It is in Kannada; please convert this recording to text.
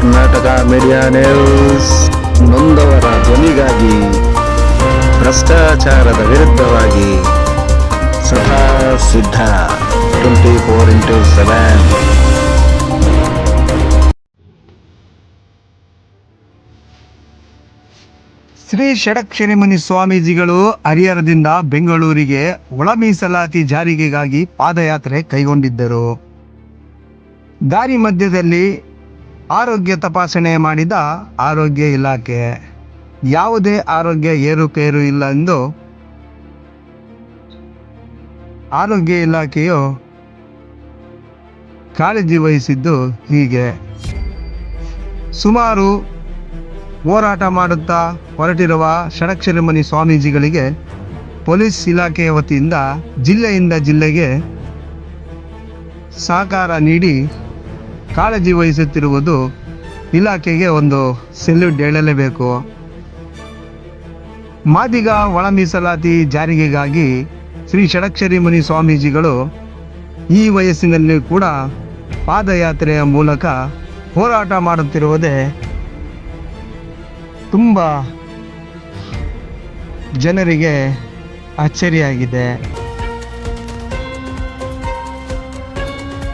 ಕರ್ನಾಟಕ ಮೀಡಿಯಾ ನ್ಯೂಸ್ ನೊಂದವರ ಧ್ವನಿಗಾಗಿ, ಭ್ರಷ್ಟಾಚಾರದ ವಿರುದ್ಧವಾಗಿ ಸದಾ ಸಿದ್ಧ 24x7. ಶ್ರೀ ಷಡಕ್ಷರಿಮುನಿ ಸ್ವಾಮೀಜಿಗಳು ಹರಿಹರದಿಂದ ಬೆಂಗಳೂರಿಗೆ ಒಳ ಮೀಸಲಾತಿ ಜಾರಿಗೆಗಾಗಿ ಪಾದಯಾತ್ರೆ ಕೈಗೊಂಡಿದ್ದರು. ದಾರಿ ಮಧ್ಯದಲ್ಲಿ ಆರೋಗ್ಯ ತಪಾಸಣೆ ಮಾಡಿದ ಆರೋಗ್ಯ ಇಲಾಖೆ ಯಾವುದೇ ಆರೋಗ್ಯ ಏರುಪೇರು ಇಲ್ಲ ಎಂದು ಆರೋಗ್ಯ ಇಲಾಖೆಯು ಕಾಳಜಿ ವಹಿಸಿದ್ದು ಹೀಗೆ. ಸುಮಾರು ಹೋರಾಟ ಮಾಡುತ್ತಾ ಹೊರಟಿರುವ ಷಡಕ್ಷರಿಮುನಿ ಸ್ವಾಮೀಜಿಗಳಿಗೆ ಪೊಲೀಸ್ ಇಲಾಖೆಯ ವತಿಯಿಂದ ಜಿಲ್ಲೆಯಿಂದ ಜಿಲ್ಲೆಗೆ ಸಹಕಾರ ನೀಡಿ ಕಾಳಜಿ ವಹಿಸುತ್ತಿರುವುದು ಇಲಾಖೆಗೆ ಒಂದು ಸೆಲ್ಯೂಟ್ ಹೇಳಲೇಬೇಕು. ಮಾದಿಗ ಒಳ ಮೀಸಲಾತಿ ಜಾರಿಗೆಗಾಗಿ ಶ್ರೀ ಷಡಕ್ಷರಿಮುನಿ ಸ್ವಾಮೀಜಿಗಳು ಈ ವಯಸ್ಸಿನಲ್ಲಿ ಕೂಡ ಪಾದಯಾತ್ರೆಯ ಮೂಲಕ ಹೋರಾಟ ಮಾಡುತ್ತಿರುವುದೇ ತುಂಬ ಜನರಿಗೆ ಅಚ್ಚರಿಯಾಗಿದೆ.